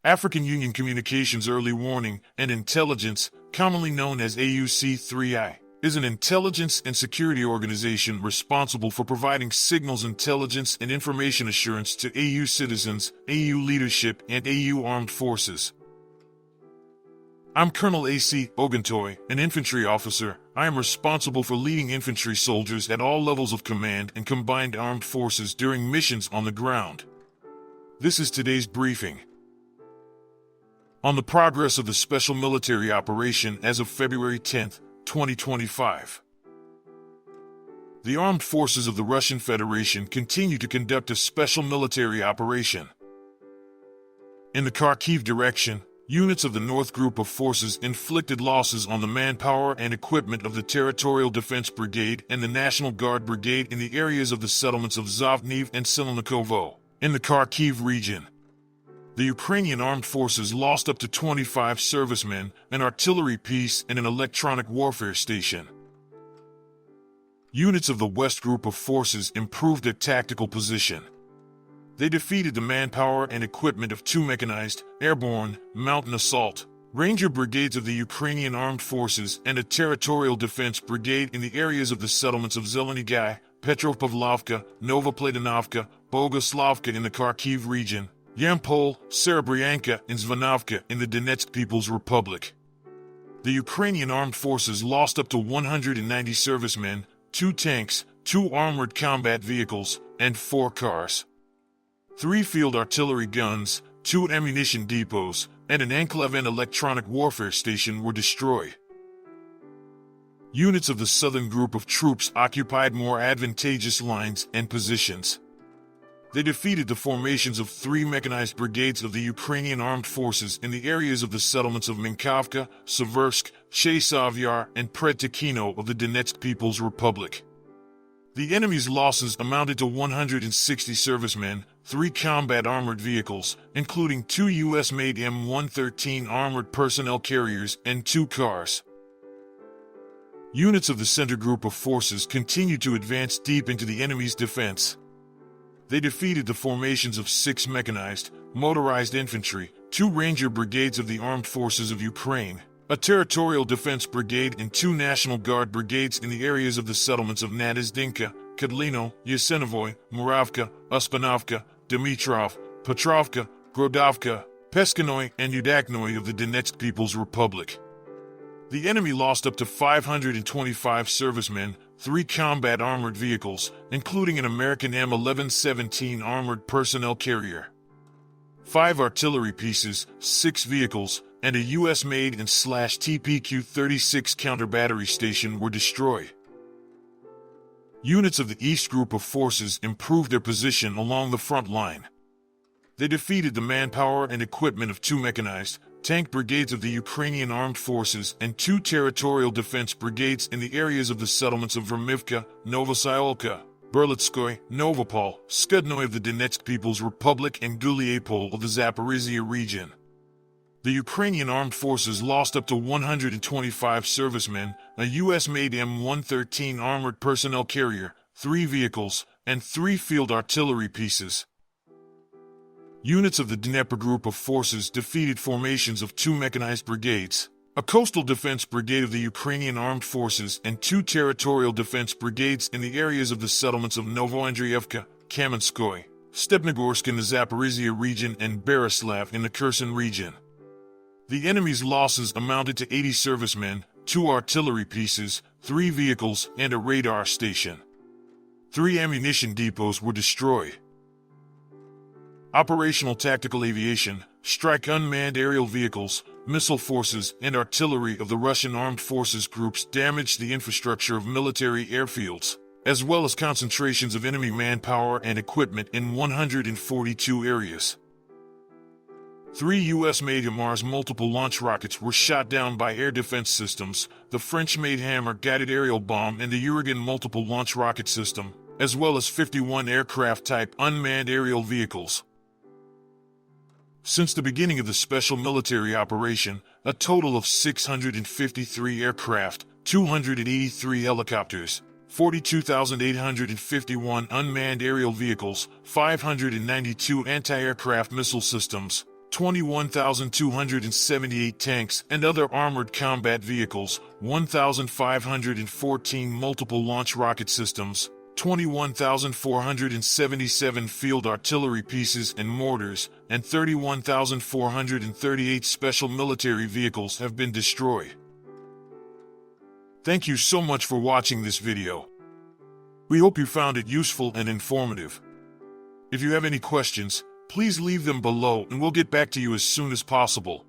African Union Communications Early Warning and Intelligence, commonly known as AUC3I, is an intelligence and security organization responsible for providing signals intelligence and information assurance to AU citizens, AU leadership, and AU armed forces. I'm Colonel A.C. Oguntoye, an infantry officer. I am responsible for leading infantry soldiers at all levels of command and combined armed forces during missions on the ground. This is today's briefing. On the progress of the special military operation as of February 10, 2025. The armed forces of the Russian Federation continue to conduct a special military operation. In the Kharkiv Direction, units of the North Group of Forces inflicted losses on the manpower and equipment of the Territorial Defense Brigade and the National Guard Brigade in the areas of the settlements of Zhovtneve and Sinelnikovo, in the Kharkiv region. The Ukrainian armed forces lost up to 25 servicemen, an artillery piece, and an electronic warfare station. Units of the West Group of Forces improved their tactical position. They defeated the manpower and equipment of two mechanized, airborne, mountain assault, ranger brigades of the Ukrainian armed forces and a territorial defense brigade in the areas of the settlements of Zeleny, Petropavlovka, Novoplatonovka, Bogoslavka in the Kharkiv region, Yampol, Serebryanka, and Zvanovka in the Donetsk People's Republic. The Ukrainian armed forces lost up to 190 servicemen, 2 tanks, 2 armored combat vehicles, and 4 cars. 3 field artillery guns, 2 ammunition depots, and an enclave and electronic warfare station were destroyed. Units of the southern group of troops occupied more advantageous lines and positions. They defeated the formations of 3 mechanized brigades of the Ukrainian armed forces in the areas of the settlements of Minkovka, Seversk, Chesavyar, and Predtikino of the Donetsk People's Republic. The enemy's losses amounted to 160 servicemen, 3 combat armored vehicles, including 2 U.S.-made M113 armored personnel carriers and 2 cars. Units of the center group of forces continued to advance deep into the enemy's defense. They defeated the formations of 6 mechanized, motorized infantry, 2 ranger brigades of the armed forces of Ukraine, a territorial defense brigade and 2 National Guard brigades in the areas of the settlements of Nadezhdinka, Kadlino, Yasenovoy, Muravka, Uspanovka, Dimitrov, Petrovka, Grodovka, Peskinoy, and Udaknoy of the Donetsk People's Republic. The enemy lost up to 525 servicemen, 3 combat armored vehicles, including an American M1117 armored personnel carrier, 5 artillery pieces, 6 vehicles, and a U.S.-made and /TPQ-36 counter-battery station were destroyed. Units of the East Group of Forces improved their position along the front line. They defeated the manpower and equipment of 2 mechanized, tank brigades of the Ukrainian armed forces and 2 territorial defense brigades in the areas of the settlements of Vermivka, Novosyolka, Berlitskoy, Novopol, Skudnoy of the Donetsk People's Republic and Guliapol of the Zaporizhia region. The Ukrainian armed forces lost up to 125 servicemen, a U.S.-made M113 armored personnel carrier, 3 vehicles, and 3 field artillery pieces. Units of the Dnieper Group of Forces defeated formations of 2 mechanized brigades, a coastal defense brigade of the Ukrainian armed forces and 2 territorial defense brigades in the areas of the settlements of Novoandrievka, Kamenskoy, Stepnogorsk in the Zaporizhia region and Berislav in the Kherson region. The enemy's losses amounted to 80 servicemen, 2 artillery pieces, 3 vehicles, and a radar station. 3 ammunition depots were destroyed. Operational tactical aviation, strike unmanned aerial vehicles, missile forces, and artillery of the Russian armed forces groups damaged the infrastructure of military airfields, as well as concentrations of enemy manpower and equipment in 142 areas. 3 U.S.-made Mars multiple launch rockets were shot down by air defense systems, the French-made Hammer guided aerial bomb and the Uragan multiple launch rocket system, as well as 51 aircraft-type unmanned aerial vehicles. Since the beginning of the special military operation, a total of 653 aircraft, 283 helicopters, 42,851 unmanned aerial vehicles, 592 anti-aircraft missile systems, 21,278 tanks and other armored combat vehicles, 1,514 multiple launch rocket systems, 21,477 field artillery pieces and mortars, and 31,438 special military vehicles have been destroyed. Thank you so much for watching this video. We hope you found it useful and informative. If you have any questions, please leave them below and we'll get back to you as soon as possible.